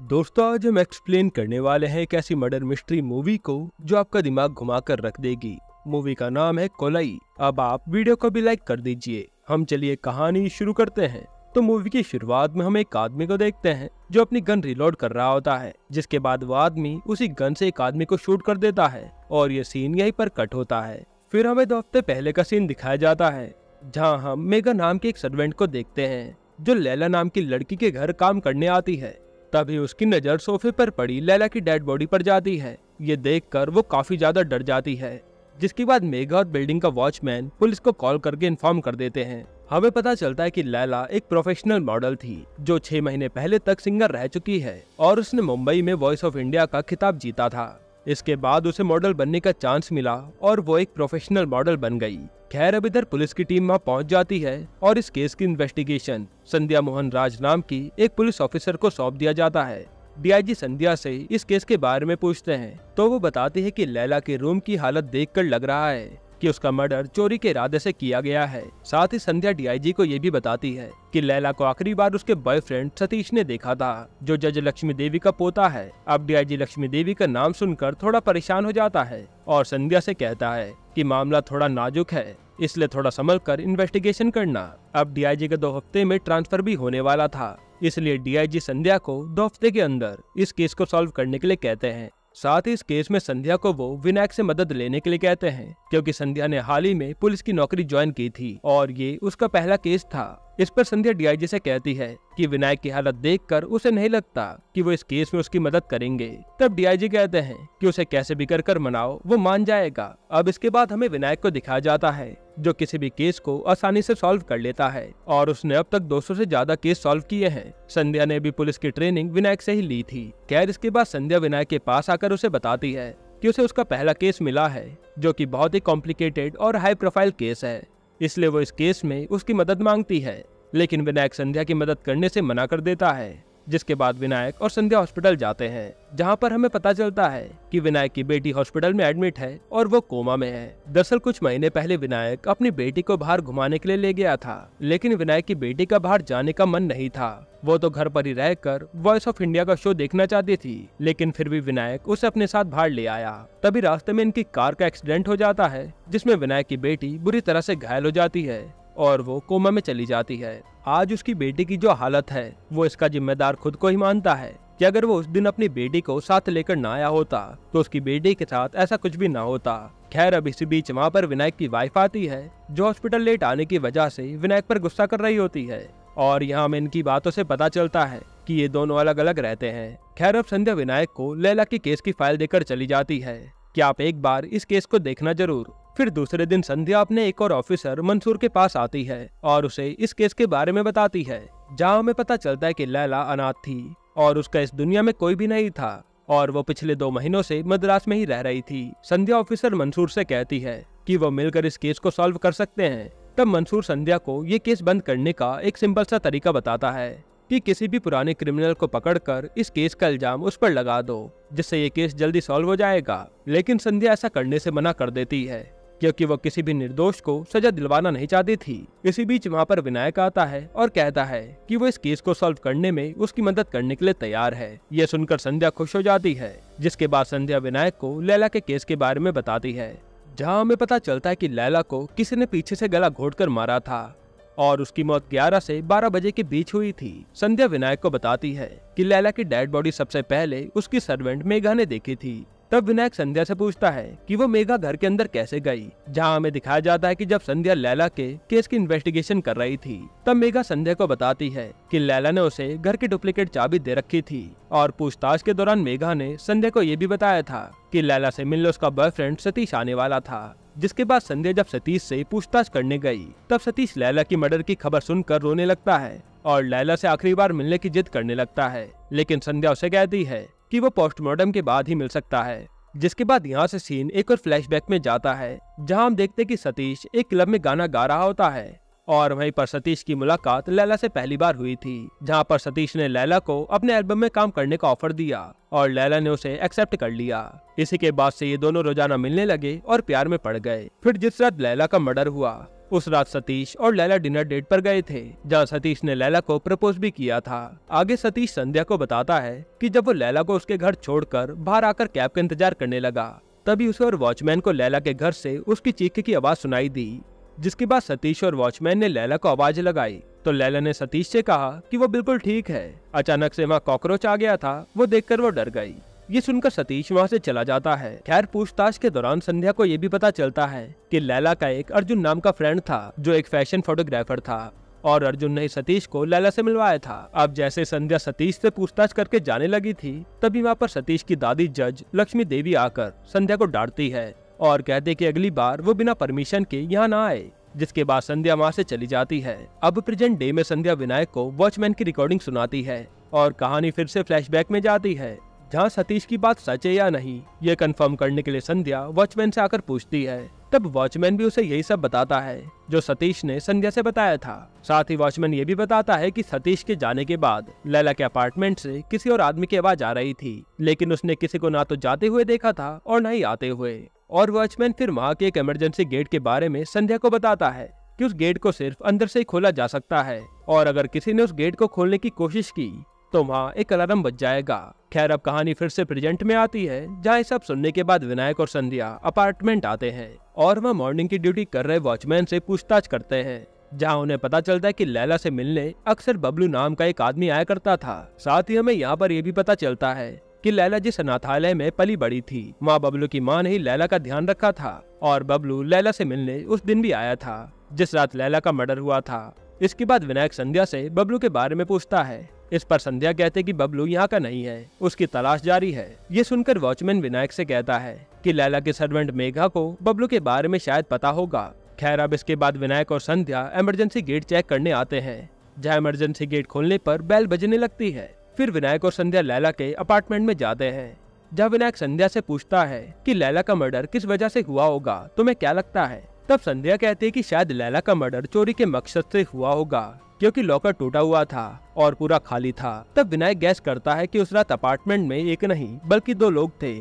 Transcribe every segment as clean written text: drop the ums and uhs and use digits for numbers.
दोस्तों, आज हम एक्सप्लेन करने वाले हैं एक ऐसी मर्डर मिस्ट्री मूवी को जो आपका दिमाग घुमा कर रख देगी। मूवी का नाम है कोलई। अब आप वीडियो को भी लाइक कर दीजिए। हम चलिए कहानी शुरू करते हैं। तो मूवी की शुरुआत में हम एक आदमी को देखते हैं जो अपनी गन रिलोड कर रहा होता है, जिसके बाद वो आदमी उसी गन से एक आदमी को शूट कर देता है और ये सीन यहीं पर कट होता है। फिर हमें 2 हफ्ते पहले का सीन दिखाया जाता है, जहाँ हम मेगा नाम के एक सर्वेंट को देखते हैं जो लैला नाम की लड़की के घर काम करने आती है। तभी उसकी नजर सोफे पर पड़ी लैला की डेड बॉडी पर जाती है। ये देखकर वो काफी ज्यादा डर जाती है, जिसके बाद मेगा और बिल्डिंग का वॉचमैन पुलिस को कॉल करके इन्फॉर्म कर देते हैं। हमें पता चलता है कि लैला एक प्रोफेशनल मॉडल थी जो 6 महीने पहले तक सिंगर रह चुकी है और उसने मुंबई में वॉइस ऑफ इंडिया का खिताब जीता था। इसके बाद उसे मॉडल बनने का चांस मिला और वो एक प्रोफेशनल मॉडल बन गई। खैर, अब इधर पुलिस की टीम वहाँ पहुँच जाती है और इस केस की इन्वेस्टिगेशन संध्या मोहन राज नाम की एक पुलिस ऑफिसर को सौंप दिया जाता है। डीआईजी संध्या से इस केस के बारे में पूछते हैं तो वो बताती है कि लैला के रूम की हालत देखकर लग रहा है कि उसका मर्डर चोरी के इरादे से किया गया है। साथ ही संध्या डीआईजी को ये भी बताती है कि लैला को आखिरी बार उसके बॉयफ्रेंड सतीश ने देखा था, जो जज लक्ष्मी देवी का पोता है। अब डीआईजी लक्ष्मी देवी का नाम सुनकर थोड़ा परेशान हो जाता है और संध्या से कहता है कि मामला थोड़ा नाजुक है, इसलिए थोड़ा संभल कर इन्वेस्टिगेशन करना। अब डीआईजी के 2 हफ्ते में ट्रांसफर भी होने वाला था, इसलिए डीआईजी संध्या को 2 हफ्ते के अंदर इस केस को सॉल्व करने के लिए कहते हैं। साथ ही इस केस में संध्या को वो विनायक से मदद लेने के लिए कहते हैं, क्योंकि संध्या ने हाल ही में पुलिस की नौकरी ज्वाइन की थी और ये उसका पहला केस था। इस पर संध्या डीआईजी से कहती है कि विनायक की हालत देखकर उसे नहीं लगता कि वो इस केस में उसकी मदद करेंगे। तब डीआईजी कहते हैं कि उसे कैसे भी कर मनाओ, वो मान जाएगा। अब इसके बाद हमें विनायक को दिखाया जाता है जो किसी भी केस को आसानी से सॉल्व कर लेता है और उसने अब तक 200 से ज्यादा केस सॉल्व किए हैं। संध्या ने भी पुलिस की ट्रेनिंग विनायक से ही ली थी। खैर, इसके बाद संध्या विनायक के पास आकर उसे बताती है कि उसे उसका पहला केस मिला है जो कि बहुत ही कॉम्प्लिकेटेड और हाई प्रोफाइल केस है, इसलिए वो इस केस में उसकी मदद मांगती है। लेकिन विनायक संध्या की मदद करने से मना कर देता है, जिसके बाद विनायक और संध्या हॉस्पिटल जाते हैं, जहां पर हमें पता चलता है कि विनायक की बेटी हॉस्पिटल में एडमिट है और वो कोमा में है। दरअसल कुछ महीने पहले विनायक अपनी बेटी को बाहर घुमाने के लिए ले गया था, लेकिन विनायक की बेटी का बाहर जाने का मन नहीं था। वो तो घर पर ही रहकर वॉइस ऑफ इंडिया का शो देखना चाहती थी, लेकिन फिर भी विनायक उसे अपने साथ बाहर ले आया। तभी रास्ते में इनकी कार का एक्सीडेंट हो जाता है, जिसमें विनायक की बेटी बुरी तरह से घायल हो जाती है और वो कोमा में चली जाती है। आज उसकी बेटी की जो हालत है वो इसका जिम्मेदार खुद को ही मानता है कि अगर वो उस दिन अपनी बेटी को साथ लेकर ना आया होता तो उसकी बेटी के साथ ऐसा कुछ भी ना होता। खैर, अब इसी बीच वहाँ पर विनायक की वाइफ आती है जो हॉस्पिटल लेट आने की वजह से विनायक पर गुस्सा कर रही होती है और यहाँ हमें इनकी बातों से पता चलता है कि ये दोनों अलग अलग रहते हैं। खैर, अब संध्या विनायक को लैला की केस की फाइल देकर चली जाती है कि आप एक बार इस केस को देखना जरूर। फिर दूसरे दिन संध्या अपने एक और ऑफिसर मंसूर के पास आती है और उसे इस केस के बारे में बताती है, जहाँ हमें पता चलता है कि लैला अनाथ थी और उसका इस दुनिया में कोई भी नहीं था और वो पिछले 2 महीनों से मद्रास में ही रह रही थी। संध्या ऑफिसर मंसूर से कहती है कि वो मिलकर इस केस को सॉल्व कर सकते हैं। तब मंसूर संध्या को ये केस बंद करने का एक सिंपल सा तरीका बताता है कि किसी भी पुराने क्रिमिनल को पकड़कर इस केस का इल्जाम उस पर लगा दो, जिससे ये केस जल्दी सॉल्व हो जाएगा। लेकिन संध्या ऐसा करने से मना कर देती है, क्योंकि वो किसी भी निर्दोष को सजा दिलवाना नहीं चाहती थी। इसी बीच वहाँ पर विनायक आता है और कहता है कि वो इस केस को सॉल्व करने में उसकी मदद करने के लिए तैयार है। ये सुनकर संध्या खुश हो जाती है, जिसके बाद संध्या विनायक को लैला के केस के बारे में बताती है, जहाँ हमें पता चलता है कि लैला को किसी ने पीछे से गला घोंटकर मारा था और उसकी मौत 11 से 12 बजे के बीच हुई थी। संध्या विनायक को बताती है कि लैला की डेड बॉडी सबसे पहले उसकी सर्वेंट मेघा ने देखी थी। तब विनायक संध्या से पूछता है कि वो मेघा घर के अंदर कैसे गई, जहाँ हमें दिखाया जाता है कि जब संध्या लैला के केस की इन्वेस्टिगेशन कर रही थी तब मेघा संध्या को बताती है कि लैला ने उसे घर की डुप्लीकेट चाबी दे रखी थी और पूछताछ के दौरान मेघा ने संध्या को ये भी बताया था कि लैला से मिलने उसका बॉयफ्रेंड सतीश आने वाला था। जिसके बाद संध्या जब सतीश से पूछताछ करने गई तब सतीश लैला की मर्डर की खबर सुनकर रोने लगता है और लैला से आखिरी बार मिलने की जिद करने लगता है, लेकिन संध्या उसे कहती है कि वो पोस्टमार्टम के बाद ही मिल सकता है। जिसके बाद यहाँ से सीन एक और फ्लैशबैक में जाता है, जहाँ हम देखते कि सतीश एक क्लब में गाना गा रहा होता है और वहीं पर सतीश की मुलाकात लैला से पहली बार हुई थी, जहाँ पर सतीश ने लैला को अपने एल्बम में काम करने का ऑफर दिया और लैला ने उसे एक्सेप्ट कर लिया। इसी के बाद से ये दोनों रोजाना मिलने लगे और प्यार में पड़ गए। फिर जिस रात लैला का मर्डर हुआ उस रात सतीश और लैला डिनर डेट पर गए थे, जहाँ सतीश ने लैला को प्रपोज भी किया था। आगे सतीश संध्या को बताता है कि जब वो लैला को उसके घर छोड़कर बाहर आकर कैब का इंतजार करने लगा, तभी उसे और वॉचमैन को लैला के घर से उसकी चीख की आवाज सुनाई दी। जिसके बाद सतीश और वॉचमैन ने लैला को आवाज लगाई तो लैला ने सतीश से कहा कि वो बिल्कुल ठीक है। अचानक से वहाँ कॉकरोच आ गया था, वो देखकर वो डर गई। ये सुनकर सतीश वहाँ से चला जाता है। खैर पूछताछ के दौरान संध्या को ये भी पता चलता है कि लैला का एक अर्जुन नाम का फ्रेंड था, जो एक फैशन फोटोग्राफर था, और अर्जुन ने सतीश को लैला से मिलवाया था। अब जैसे संध्या सतीश से पूछताछ करके जाने लगी थी, तभी वहाँ पर सतीश की दादी जज लक्ष्मी देवी आकर संध्या को डांटती है और कहते कि अगली बार वो बिना परमिशन के यहाँ ना आए। जिसके बाद संध्या वहाँ से चली जाती है। अब प्रेजेंट डे में संध्या विनायक को वॉचमैन की रिकॉर्डिंग सुनाती है और कहानी फिर से फ्लैशबैक में जाती है, जहाँ सतीश की बात सच है या नहीं ये कंफर्म करने के लिए संध्या वॉचमैन से आकर पूछती है। तब वॉचमैन भी उसे यही सब बताता है जो सतीश ने संध्या से बताया था। साथ ही वॉचमैन ये भी बताता है कि सतीश के जाने के बाद लैला के अपार्टमेंट से किसी और आदमी की आवाज आ रही थी, लेकिन उसने किसी को ना तो जाते हुए देखा था और न ही आते हुए। और वॉचमैन फिर वहाँ के एक इमरजेंसी गेट के बारे में संध्या को बताता है कि उस गेट को सिर्फ अंदर से ही खोला जा सकता है, और अगर किसी ने उस गेट को खोलने की कोशिश की तो वहाँ एक अलार्म बज जाएगा। खैर अब कहानी फिर से प्रेजेंट में आती है, जहाँ सब सुनने के बाद विनायक और संध्या अपार्टमेंट आते हैं और वह मॉर्निंग की ड्यूटी कर रहे वॉचमैन से पूछताछ करते हैं, जहाँ उन्हें पता चलता है कि लैला से मिलने अक्सर बबलू नाम का एक आदमी आया करता था। साथ ही हमें यहाँ पर यह भी पता चलता है कि लैला जिस अनाथालय में पली बड़ी थी, वहाँ बबलू की माँ ने ही लैला का ध्यान रखा था, और बबलू लैला से मिलने उस दिन भी आया था जिस रात लैला का मर्डर हुआ था। इसके बाद विनायक संध्या से बबलू के बारे में पूछता है। इस पर संध्या कहते कि बबलू यहाँ का नहीं है, उसकी तलाश जारी है। ये सुनकर वॉचमैन विनायक से कहता है कि लैला के सर्वेंट मेघा को बबलू के बारे में शायद पता होगा। खैर अब इसके बाद विनायक और संध्या इमरजेंसी गेट चेक करने आते हैं, जहाँ इमरजेंसी गेट खोलने पर बेल बजने लगती है। फिर विनायक और संध्या लैला के अपार्टमेंट में जाते हैं, जहाँ विनायक संध्या से पूछता है कि लैला का मर्डर किस वजह से हुआ होगा, तुम्हें क्या लगता है। तब संध्या कहती है कि शायद लैला का मर्डर चोरी के मकसद से हुआ होगा, क्योंकि लॉकर टूटा हुआ था और पूरा खाली था। तब विनायक गैस करता है कि उस रात अपार्टमेंट में एक नहीं बल्कि दो लोग थे,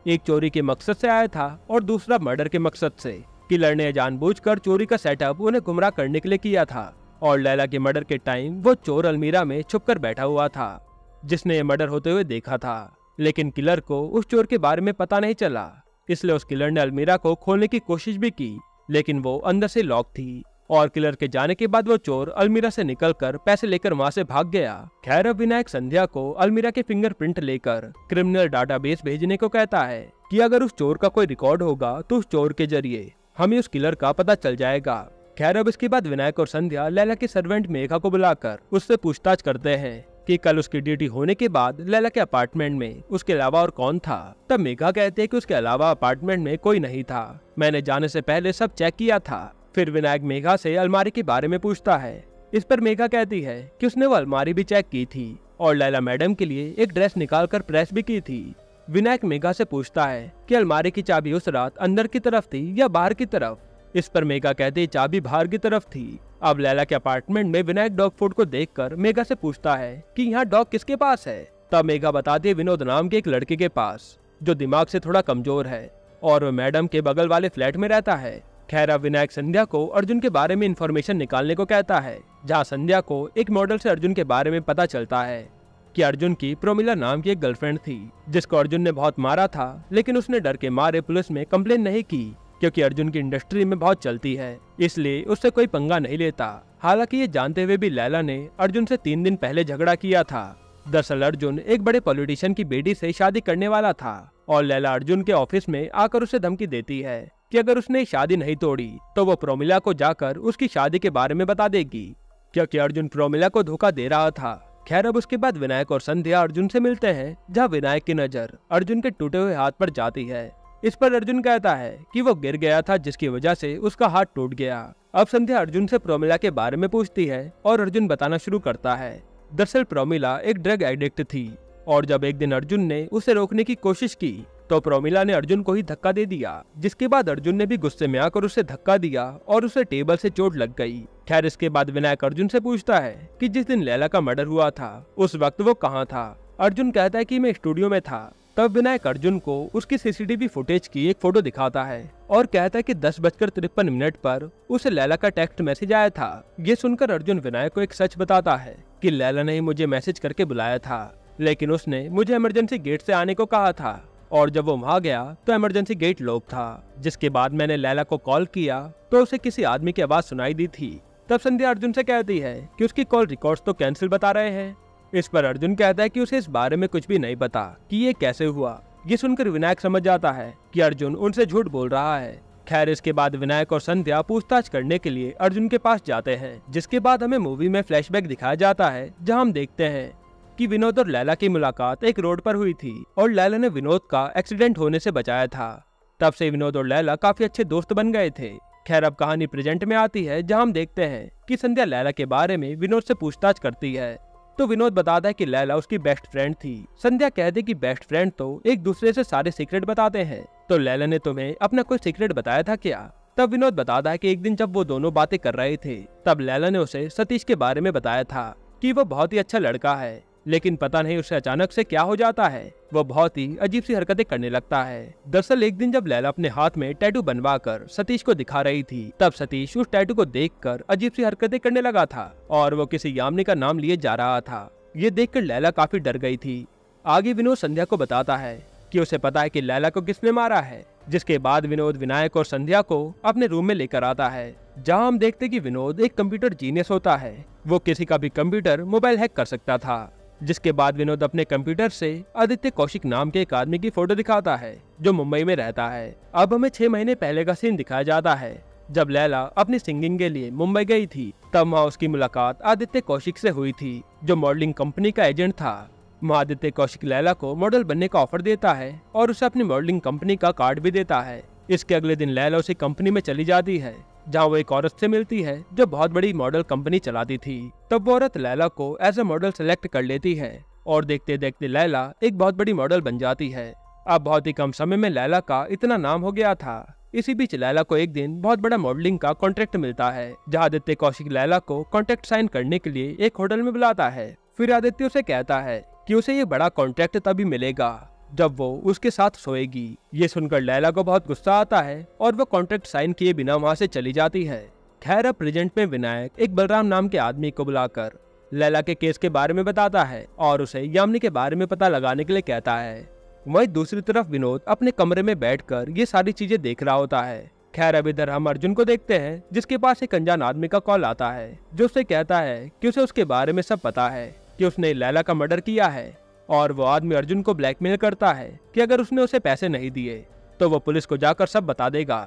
एक चोरी के मकसद से आया था और दूसरा मर्डर के मकसद से। किलर ने जानबूझकर चोरी का सेटअप उन्हें गुमराह करने के लिए किया था, और लैला के मर्डर के टाइम वो चोर अलमीरा में छुपकर बैठा हुआ था, जिसने ये मर्डर होते हुए देखा था। लेकिन किलर को उस चोर के बारे में पता नहीं चला, इसलिए उस किलर ने अलमीरा को खोलने की कोशिश भी की, लेकिन वो अंदर से लॉक थी, और किलर के जाने के बाद वो चोर अलमीरा से निकलकर पैसे लेकर वहाँ से भाग गया। खैर अब विनायक संध्या को अलमीरा के फिंगरप्रिंट लेकर क्रिमिनल डाटाबेस भेजने को कहता है कि अगर उस चोर का कोई रिकॉर्ड होगा तो उस चोर के जरिए हमें उस किलर का पता चल जाएगा। खैर अब इसके बाद विनायक और संध्या लैला की सर्वेंट मेघा को बुलाकर उससे पूछताछ करते हैं कि कल उसकी ड्यूटी होने के बाद लैला के अपार्टमेंट में उसके अलावा और कौन था। तब मेघा कहते हैं कि उसके अलावा अपार्टमेंट में कोई नहीं था, मैंने जाने से पहले सब चेक किया था। फिर विनायक मेघा से अलमारी के बारे में पूछता है। इस पर मेघा कहती है कि उसने वो अलमारी भी चेक की थी और लैला मैडम के लिए एक ड्रेस निकालकर प्रेस भी की थी। विनायक मेघा से पूछता है कि अलमारी की चाबी उस रात अंदर की तरफ थी या बाहर की तरफ। इस पर मेघा कहती चाबी बाहर की तरफ थी। अब लैला के अपार्टमेंट में विनायक डॉग फूड को देखकर मेघा से पूछता है कि यहाँ डॉग किसके पास है। तब मेघा बताती है विनोद नाम के एक लड़के के पास, जो दिमाग से थोड़ा कमजोर है और वो मैडम के बगल वाले फ्लैट में रहता है। खैर अब विनायक संध्या को अर्जुन के बारे में इंफॉर्मेशन निकालने को कहता है, जहाँ संध्या को एक मॉडल से अर्जुन के बारे में पता चलता है कि अर्जुन की प्रोमिला नाम की एक गर्लफ्रेंड थी, जिसको अर्जुन ने बहुत मारा था, लेकिन उसने डर के मारे पुलिस में कंप्लेन नहीं की, क्योंकि अर्जुन की इंडस्ट्री में बहुत चलती है, इसलिए उससे कोई पंगा नहीं लेता। हालांकि ये जानते हुए भी लैला ने अर्जुन से 3 दिन पहले झगड़ा किया था। दरअसल अर्जुन एक बड़े पॉलिटिशियन की बेटी से शादी करने वाला था, और लैला अर्जुन के ऑफिस में आकर उसे धमकी देती है कि अगर उसने शादी नहीं तोड़ी तो वो प्रोमिला को जाकर उसकी शादी के बारे में बता देगी, क्योंकि अर्जुन प्रोमिला को धोखा दे रहा था। खैर अब उसके बाद विनायक और संध्या अर्जुन से मिलते हैं, जहाँ विनायक की नजर अर्जुन के टूटे हुए हाथ पर जाती है। इस पर अर्जुन कहता है कि वो गिर गया था, जिसकी वजह से उसका हाथ टूट गया। अब संध्या अर्जुन से प्रोमिला के बारे में पूछती है और अर्जुन बताना शुरू करता है। दरअसल प्रोमिला एक ड्रग एडिक्ट थी, और जब एक दिन अर्जुन ने उसे रोकने की कोशिश की तो प्रोमिला ने अर्जुन को ही धक्का दे दिया, जिसके बाद अर्जुन ने भी गुस्से में आकर उसे धक्का दिया और उसे टेबल से चोट लग गई। खैर इसके बाद विनायक अर्जुन से पूछता है कि जिस दिन लैला का मर्डर हुआ था उस वक्त वो कहाँ था। अर्जुन कहता है कि मैं स्टूडियो में था, तब विनायक अर्जुन को उसकी सीसीटीवी फुटेज की एक फोटो दिखाता है और कहता है कि 10:53 पर उसे लैला का टेक्स्ट मैसेज आया था। ये सुनकर अर्जुन विनायक को एक सच बताता है कि लैला ने ही मुझे मैसेज करके बुलाया था, लेकिन उसने मुझे इमरजेंसी गेट से आने को कहा था और जब वो वहाँ गया तो इमरजेंसी गेट लॉक था। जिसके बाद मैंने लैला को कॉल किया तो उसे किसी आदमी की आवाज सुनाई दी थी। तब संध्या अर्जुन से कहती है कि उसकी कॉल रिकॉर्ड्स तो कैंसिल बता रहे हैं। इस पर अर्जुन कहता है कि उसे इस बारे में कुछ भी नहीं पता कि ये कैसे हुआ। ये सुनकर विनायक समझ जाता है कि अर्जुन उनसे झूठ बोल रहा है। खैर इसके बाद विनायक और संध्या पूछताछ करने के लिए अर्जुन के पास जाते हैं, जिसके बाद हमें मूवी में फ्लैशबैक दिखाया जाता है जहां हम देखते हैं कि विनोद और लैला की मुलाकात एक रोड पर हुई थी और लैला ने विनोद का एक्सीडेंट होने से बचाया था। तब से विनोद और लैला काफी अच्छे दोस्त बन गए थे। खैर अब कहानी प्रेजेंट में आती है जहां हम देखते हैं कि संध्या लैला के बारे में विनोद से पूछताछ करती है तो विनोद बताता है कि लैला उसकी बेस्ट फ्रेंड थी। संध्या कहती कि बेस्ट फ्रेंड तो एक दूसरे से सारे सीक्रेट बताते हैं, तो लैला ने तुम्हें अपना कोई सीक्रेट बताया था क्या? तब विनोद बताता है कि एक दिन जब वो दोनों बातें कर रहे थे तब लैला ने उसे सतीश के बारे में बताया था कि वो बहुत ही अच्छा लड़का है, लेकिन पता नहीं उसे अचानक से क्या हो जाता है, वो बहुत ही अजीब सी हरकतें करने लगता है। दरअसल एक दिन जब लैला अपने हाथ में टैटू बनवा कर सतीश को दिखा रही थी तब सतीश उस टैटू को देखकर अजीब सी हरकतें करने लगा था और वो किसी यामिनी का नाम लिए जा रहा था। ये देखकर लैला काफी डर गई थी। आगे विनोद संध्या को बताता है कि उसे पता है कि लैला को किसने मारा है, जिसके बाद विनोद विनायक और संध्या को अपने रूम में लेकर आता है जहां हम देखते कि विनोद एक कंप्यूटर जीनियस होता है। वो किसी का भी कंप्यूटर मोबाइल हैक कर सकता था। जिसके बाद विनोद अपने कंप्यूटर से आदित्य कौशिक नाम के एक आदमी की फोटो दिखाता है जो मुंबई में रहता है। अब हमें 6 महीने पहले का सीन दिखाया जाता है जब लैला अपनी सिंगिंग के लिए मुंबई गई थी। तब वहाँ उसकी मुलाकात आदित्य कौशिक से हुई थी जो मॉडलिंग कंपनी का एजेंट था। वहाँ आदित्य कौशिक लैला को मॉडल बनने का ऑफर देता है और उसे अपनी मॉडलिंग कंपनी का कार्ड भी देता है। इसके अगले दिन लैला उसी कंपनी में चली जाती है जहाँ वो एक औरत से मिलती है जो बहुत बड़ी मॉडल कंपनी चलाती थी। तब वो औरत लैला को एज ए मॉडल सेलेक्ट कर लेती है और देखते देखते लैला एक बहुत बड़ी मॉडल बन जाती है। अब बहुत ही कम समय में लैला का इतना नाम हो गया था। इसी बीच लैला को एक दिन बहुत बड़ा मॉडलिंग का कॉन्ट्रैक्ट मिलता है जहाँ आदित्य कौशिक लैला को कॉन्ट्रैक्ट साइन करने के लिए एक होटल में बुलाता है। फिर आदित्य उसे कहता है कि उसे ये बड़ा कॉन्ट्रैक्ट तभी मिलेगा जब वो उसके साथ सोएगी। ये सुनकर लैला को बहुत गुस्सा आता है और वो कॉन्ट्रैक्ट साइन किए बिना वहाँ से चली जाती है। खैर अब प्रेजेंट में विनायक एक बलराम नाम के आदमी को बुलाकर लैला के केस के बारे में बताता है और उसे यामिनी के बारे में पता लगाने के लिए कहता है। वहीं दूसरी तरफ विनोद अपने कमरे में बैठकर ये सारी चीजें देख रहा होता है। खैर अब इधर हम अर्जुन को देखते हैं जिसके पास एक अनजान आदमी का कॉल आता है जो उसे कहता है कि उसे उसके बारे में सब पता है कि उसने लैला का मर्डर किया है और वो आदमी अर्जुन को ब्लैकमेल करता है कि अगर उसने उसे पैसे नहीं दिए तो वो पुलिस को जाकर सब बता देगा।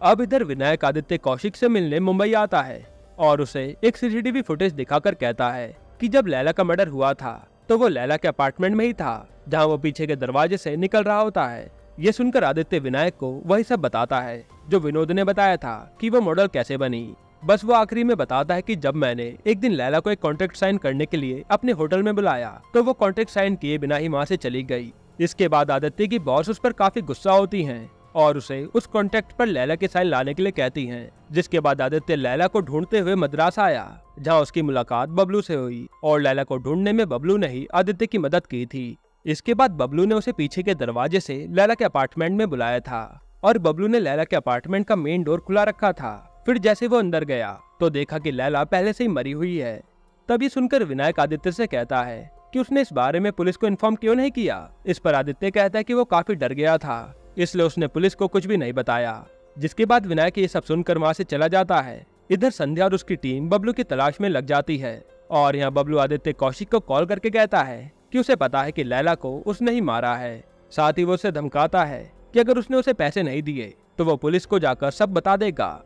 अब इधर विनायक आदित्य कौशिक से मिलने मुंबई आता है और उसे एक सीसीटीवी फुटेज दिखाकर कहता है कि जब लैला का मर्डर हुआ था तो वो लैला के अपार्टमेंट में ही था जहां वो पीछे के दरवाजे से निकल रहा होता है। ये सुनकर आदित्य विनायक को वही सब बताता है जो विनोद ने बताया था कि वो मॉडल कैसे बनी। बस वो आखिरी में बताता है कि जब मैंने एक दिन लैला को एक कॉन्ट्रैक्ट साइन करने के लिए अपने होटल में बुलाया तो वो कॉन्ट्रैक्ट साइन किए बिना ही वहाँ से चली गई। इसके बाद आदित्य की बॉस उस पर काफी गुस्सा होती हैं और उसे उस कॉन्ट्रैक्ट पर लैला के साइन लाने के लिए कहती हैं। जिसके बाद आदित्य लैला को ढूंढते हुए मद्रास आया जहाँ उसकी मुलाकात बबलू से हुई और लैला को ढूंढने में बबलू ने ही आदित्य की मदद की थी। इसके बाद बबलू ने उसे पीछे के दरवाजे से लैला के अपार्टमेंट में बुलाया था और बबलू ने लैला के अपार्टमेंट का मेन डोर खुला रखा था। फिर जैसे वो अंदर गया तो देखा कि लैला पहले से ही मरी हुई है। तभी सुनकर विनायक आदित्य से कहता है कि उसने इस बारे में पुलिस को इन्फॉर्म क्यों नहीं किया। इस पर आदित्य कहता है कि वो काफी डर गया था इसलिए उसने पुलिस को कुछ भी नहीं बताया। जिसके बाद विनायक ये सब सुनकर वहाँ से चला जाता है। इधर संध्या और उसकी टीम बबलू की तलाश में लग जाती है और यहाँ बबलू आदित्य कौशिक को कॉल करके कहता है कि उसे पता है कि लैला को उसने ही मारा है। साथ ही वो उसे धमकाता है कि अगर उसने उसे पैसे नहीं दिए तो वो पुलिस को जाकर सब बता देगा।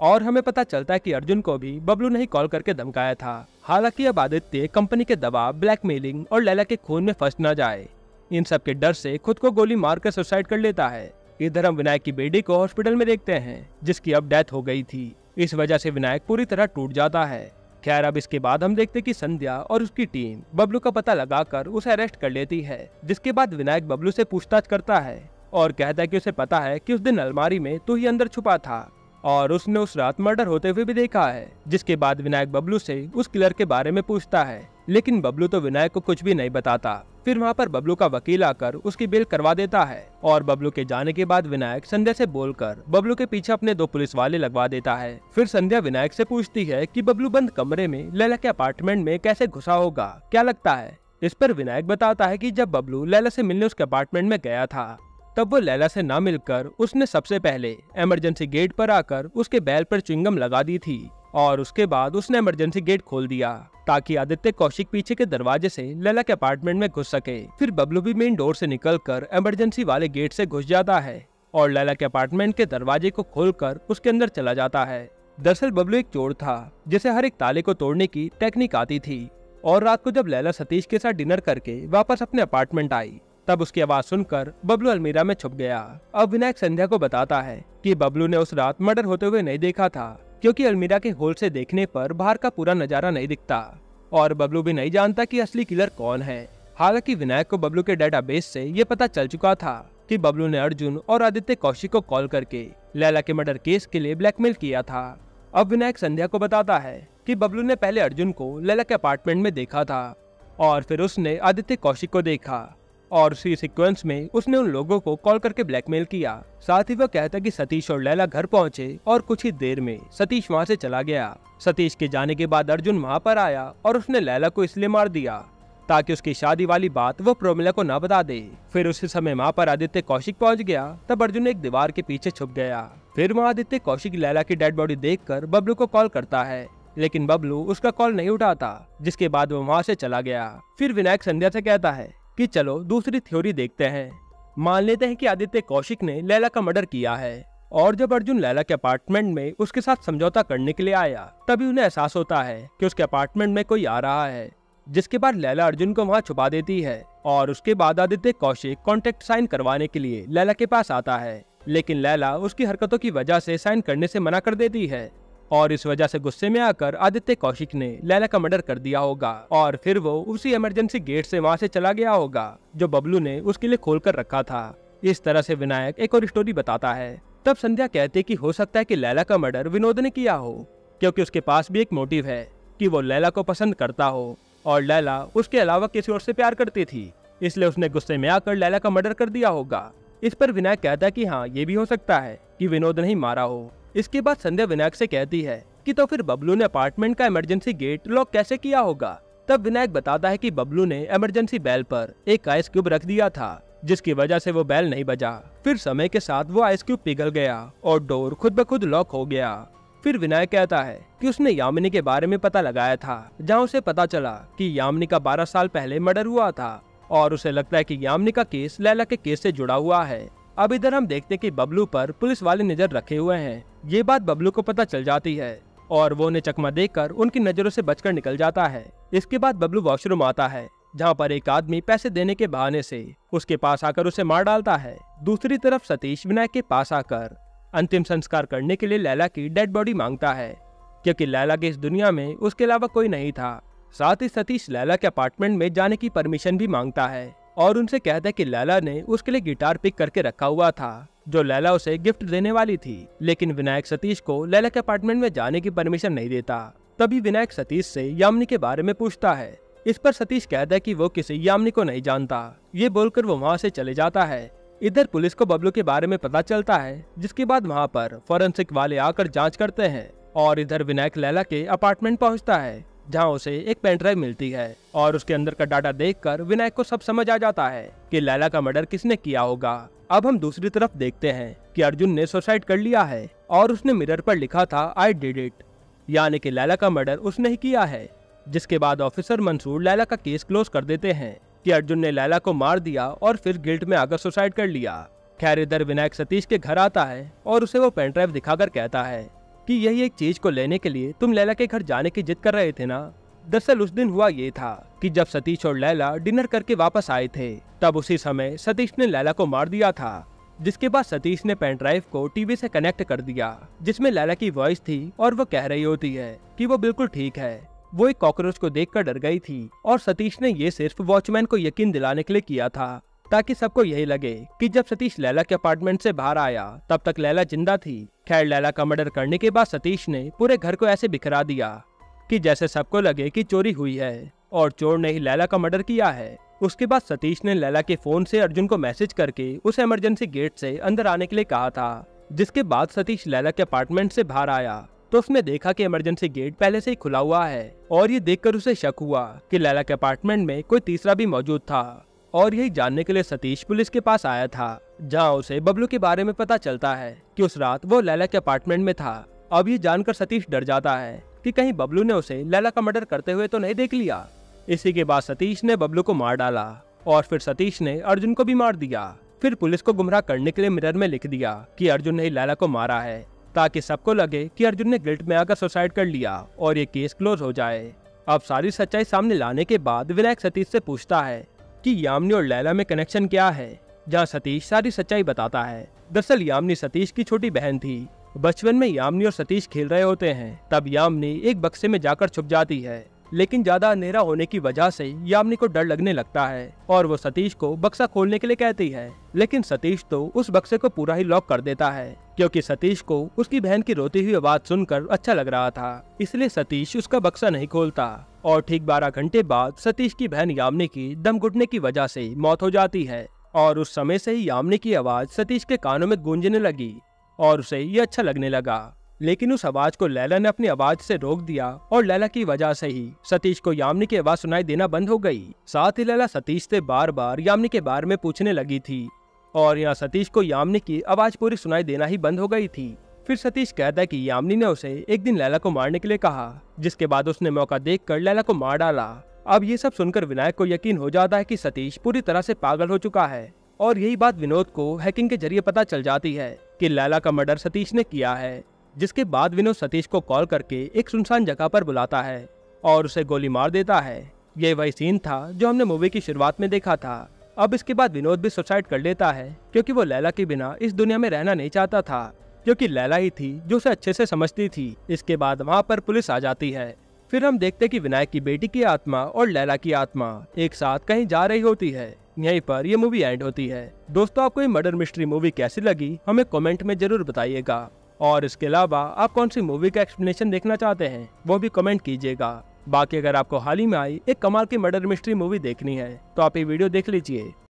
और हमें पता चलता है कि अर्जुन को भी बबलू ने ही कॉल करके धमकाया था। हालांकि अब आदित्य कंपनी के दबाव, ब्लैकमेलिंग और लैला के खून में फंस न जाए, इन सब के डर से खुद को गोली मारकर सुसाइड कर लेता है। इधर हम विनायक की बेटी को हॉस्पिटल में देखते हैं जिसकी अब डेथ हो गई थी। इस वजह से विनायक पूरी तरह टूट जाता है। खैर अब इसके बाद हम देखते कि संध्या और उसकी टीम बबलू का पता लगाकर उसे अरेस्ट कर लेती है। जिसके बाद विनायक बबलू से पूछताछ करता है और कहता है कि उसे पता है कि उस दिन अलमारी में तू ही अंदर छुपा था और उसने उस रात मर्डर होते हुए भी देखा है। जिसके बाद विनायक बबलू से उस किलर के बारे में पूछता है लेकिन बबलू तो विनायक को कुछ भी नहीं बताता। फिर वहाँ पर बबलू का वकील आकर उसकी बेल करवा देता है और बबलू के जाने के बाद विनायक संध्या से बोलकर बबलू के पीछे अपने 2 पुलिस वाले लगवा देता है। फिर संध्या विनायक से पूछती है कि बबलू बंद कमरे में लैला के अपार्टमेंट में कैसे घुसा होगा, क्या लगता है। इस पर विनायक बताता है कि जब बबलू लैला से मिलने उसके अपार्टमेंट में गया था तब वो लैला से ना मिलकर उसने सबसे पहले इमरजेंसी गेट पर आकर उसके बैल पर च्युइंगम लगा दी थी और उसके बाद उसने इमरजेंसी गेट खोल दिया ताकि आदित्य कौशिक पीछे के दरवाजे से लैला के अपार्टमेंट में घुस सके। फिर बबलू भी मेन डोर से निकलकर इमरजेंसी वाले गेट से घुस जाता है और लैला के अपार्टमेंट के दरवाजे को खोलकर उसके अंदर चला जाता है। दरअसल बबलू एक चोर था जिसे हर एक ताले को तोड़ने की टेक्निक आती थी और रात को जब लैला सतीश के साथ डिनर करके वापस अपने अपार्टमेंट आई तब उसकी आवाज सुनकर बबलू अलमीरा में छुप गया। अब विनायक संध्या को बताता है कि बबलू ने उस रात मर्डर होते हुए नहीं देखा था क्योंकि अलमीरा के होल से देखने पर बाहर का पूरा नजारा नहीं दिखता और बबलू भी नहीं जानता कि असली किलर कौन है। हालांकि विनायक को बबलू के डेटाबेस से ये पता चल चुका था कि बबलू ने अर्जुन और आदित्य कौशिक को कॉल करके लैला के मर्डर केस के लिए ब्लैकमेल किया था। अब विनायक संध्या को बताता है कि बबलू ने पहले अर्जुन को लैला के अपार्टमेंट में देखा था और फिर उसने आदित्य कौशिक को देखा और उसी सीक्वेंस में उसने उन लोगों को कॉल करके ब्लैकमेल किया। साथ ही वो कहता कि सतीश और लैला घर पहुंचे और कुछ ही देर में सतीश वहां से चला गया। सतीश के जाने के बाद अर्जुन वहां पर आया और उसने लैला को इसलिए मार दिया ताकि उसकी शादी वाली बात वो प्रोमिला को ना बता दे। फिर उसी समय वहां पर आदित्य कौशिक पहुंच गया तब अर्जुन एक दीवार के पीछे छुप गया। फिर वहाँ आदित्य कौशिक लैला की डेड बॉडी देखकर बबलू को कॉल करता है लेकिन बबलू उसका कॉल नहीं उठाता, जिसके बाद वो वहाँ से चला गया। फिर विनायक संध्या से कहता है कि चलो दूसरी थ्योरी देखते हैं। मान लेते हैं कि आदित्य कौशिक ने लैला का मर्डर किया है और जब अर्जुन लैला के अपार्टमेंट में उसके साथ समझौता करने के लिए आया तभी उन्हें एहसास होता है कि उसके अपार्टमेंट में कोई आ रहा है, जिसके बाद लैला अर्जुन को वहां छुपा देती है और उसके बाद आदित्य कौशिक कॉन्ट्रैक्ट साइन करवाने के लिए लैला के पास आता है लेकिन लैला उसकी हरकतों की वजह से साइन करने से मना कर देती है और इस वजह से गुस्से में आकर आदित्य कौशिक ने लैला का मर्डर कर दिया होगा और फिर वो उसी इमरजेंसी गेट से वहां से चला गया होगा जो बबलू ने उसके लिए खोल कर रखा था। इस तरह से विनायक एक और स्टोरी बताता है। तब संध्या कहते कि हो सकता है कि लैला का मर्डर विनोद ने किया हो क्योंकि उसके पास भी एक मोटिव है कि वो लैला को पसंद करता हो और लैला उसके अलावा किसी और से प्यार करती थी, इसलिए उसने गुस्से में आकर लैला का मर्डर कर दिया होगा। इस पर विनायक कहता है कि हाँ, ये भी हो सकता है कि विनोद ने ही मारा हो। इसके बाद संध्या विनायक से कहती है कि तो फिर बबलू ने अपार्टमेंट का इमरजेंसी गेट लॉक कैसे किया होगा। तब विनायक बताता है कि बबलू ने इमरजेंसी बेल पर एक आइस क्यूब रख दिया था जिसकी वजह से वो बेल नहीं बजा। फिर समय के साथ वो आइस क्यूब पिघल गया और डोर खुद ब खुद लॉक हो गया। फिर विनायक कहता है कि उसने यामिनी के बारे में पता लगाया था जहाँ उसे पता चला कि यामिनी का 12 साल पहले मर्डर हुआ था और उसे लगता है कि यामिनी का केस लैला के केस से जुड़ा हुआ है। अब इधर हम देखते कि बबलू पर पुलिस वाले नजर रखे हुए हैं। ये बात बबलू को पता चल जाती है और वो उन्हें चकमा देकर उनकी नजरों से बचकर निकल जाता है। इसके बाद बबलू वॉशरूम आता है जहाँ पर एक आदमी पैसे देने के बहाने से उसके पास आकर उसे मार डालता है। दूसरी तरफ सतीश विनायक के पास आकर अंतिम संस्कार करने के लिए लैला की डेड बॉडी मांगता है क्योंकि लैला की इस दुनिया में उसके अलावा कोई नहीं था। साथ ही सतीश लैला के अपार्टमेंट में जाने की परमिशन भी मांगता है और उनसे कहता है कि लैला ने उसके लिए गिटार पिक करके रखा हुआ था जो लैला उसे गिफ्ट देने वाली थी, लेकिन विनायक सतीश को लैला के अपार्टमेंट में जाने की परमिशन नहीं देता। तभी विनायक सतीश से यामिनी के बारे में पूछता है। इस पर सतीश कहता है कि वो किसी यामिनी को नहीं जानता। ये बोलकर वो वहाँ से चले जाता है। इधर पुलिस को बबलू के बारे में पता चलता है, जिसके बाद वहाँ पर फॉरेंसिक वाले आकर जांच करते हैं और इधर विनायक लैला के अपार्टमेंट पहुँचता है जहाँ उसे एक पेन ड्राइव मिलती है और उसके अंदर का डाटा देखकर विनायक को सब समझ आ जाता है कि लैला का मर्डर किसने किया होगा। अब हम दूसरी तरफ देखते हैं कि अर्जुन ने सुसाइड कर लिया है और उसने मिरर पर लिखा था आई डिड इट, यानी कि लैला का मर्डर उसने ही किया है। जिसके बाद ऑफिसर मंसूर लैला का केस क्लोज कर देते हैं कि अर्जुन ने लैला को मार दिया और फिर गिल्ट में आकर सुसाइड कर लिया। खैर इधर विनायक सतीश के घर आता है और उसे वो पेन ड्राइव दिखाकर कहता है कि यही एक चीज को लेने के लिए तुम लैला के घर जाने की जिद कर रहे थे ना। दरअसल उस दिन हुआ ये था कि जब सतीश और लैला डिनर करके वापस आए थे तब उसी समय सतीश ने लैला को मार दिया था। जिसके बाद सतीश ने पेन ड्राइव को टीवी से कनेक्ट कर दिया जिसमें लैला की वॉइस थी और वो कह रही होती है कि वो बिल्कुल ठीक है। वो एक कॉकरोच को देखकर डर गई थी और सतीश ने ये सिर्फ वॉचमैन को यकीन दिलाने के लिए किया था ताकि सबको यही लगे कि जब सतीश लैला के अपार्टमेंट से बाहर आया तब तक लैला जिंदा थी। खैर लैला का मर्डर करने के बाद सतीश ने पूरे घर को ऐसे बिखरा दिया कि जैसे सबको लगे कि चोरी हुई है और चोर ने ही लैला का मर्डर किया है। उसके बाद सतीश ने लैला के फोन से अर्जुन को मैसेज करके उसे इमरजेंसी गेट से अंदर आने के लिए कहा था। जिसके बाद सतीश लैला के अपार्टमेंट से बाहर आया तो उसने देखा कि इमरजेंसी गेट पहले से ही खुला हुआ है और ये देखकर उसे शक हुआ कि लैला के अपार्टमेंट में कोई तीसरा भी मौजूद था। और यही जानने के लिए सतीश पुलिस के पास आया था, जहां उसे बबलू के बारे में पता चलता है कि उस रात वो लैला के अपार्टमेंट में था। अब ये जानकर सतीश डर जाता है कि कहीं बबलू ने उसे लैला का मर्डर करते हुए तो नहीं देख लिया। इसी के बाद सतीश ने बबलू को मार डाला और फिर सतीश ने अर्जुन को भी मार दिया। फिर पुलिस को गुमराह करने के लिए मिरर में लिख दिया कि अर्जुन ने लैला को मारा है, ताकि सबको लगे कि अर्जुन ने गिल्ट में आकर सुसाइड कर लिया और ये केस क्लोज हो जाए। अब सारी सच्चाई सामने लाने के बाद विनायक सतीश से पूछता है कि यामिनी और लैला में कनेक्शन क्या है, जहाँ सतीश सारी सच्चाई बताता है। दरअसल यामिनी सतीश की छोटी बहन थी। बचपन में यामिनी और सतीश खेल रहे होते हैं, तब यामिनी एक बक्से में जाकर छुप जाती है, लेकिन ज्यादा अंधेरा होने की वजह से यामिनी को डर लगने लगता है और वो सतीश को बक्सा खोलने के लिए कहती है। लेकिन सतीश तो उस बक्से को पूरा ही लॉक कर देता है, क्योंकि सतीश को उसकी बहन की रोती हुई आवाज सुनकर अच्छा लग रहा था, इसलिए सतीश उसका बक्सा नहीं खोलता। और ठीक 12 घंटे बाद सतीश की बहन यामिनी की दम घुटने की वजह से मौत हो जाती है और उस समय से ही यामिनी की आवाज सतीश के कानों में गूंजने लगी और उसे ये अच्छा लगने लगा। लेकिन उस आवाज को लैला ने अपनी आवाज से रोक दिया और लैला की वजह से ही सतीश को यामिनी की आवाज सुनाई देना बंद हो गई। साथ ही लैला सतीश से बार बार यामिनी के बारे में पूछने लगी थी और यहाँ सतीश को यामिनी की आवाज पूरी सुनाई देना ही बंद हो गई थी। फिर सतीश कहता है कि यामिनी ने उसे एक दिन लैला को मारने के लिए कहा, जिसके बाद उसने मौका देखकर लैला को मार डाला। अब ये सब सुनकर विनायक को यकीन हो जाता है कि सतीश पूरी तरह से पागल हो चुका है और यही बात विनोद को हैकिंग के जरिए पता चल जाती है कि लैला का मर्डर सतीश ने किया है। जिसके बाद विनोद सतीश को कॉल करके एक सुनसान जगह पर बुलाता है और उसे गोली मार देता है। ये वही सीन था जो हमने मूवी की शुरुआत में देखा था। अब इसके बाद विनोद भी सुसाइड कर लेता है, क्योंकि वो लैला के बिना इस दुनिया में रहना नहीं चाहता था, क्योंकि लैला ही थी जो उसे अच्छे से समझती थी। इसके बाद वहाँ पर पुलिस आ जाती है। फिर हम देखते कि विनायक की बेटी की आत्मा और लैला की आत्मा एक साथ कहीं जा रही होती है। यहीं पर ये मूवी एंड होती है। दोस्तों, आपको ये मर्डर मिस्ट्री मूवी कैसी लगी हमें कमेंट में जरूर बताइएगा। और इसके अलावा आप कौन सी मूवी का एक्सप्लेनेशन देखना चाहते हैं वो भी कमेंट कीजिएगा। बाकी अगर आपको हाल ही में आई एक कमाल की मर्डर मिस्ट्री मूवी देखनी है तो आप ये वीडियो देख लीजिए।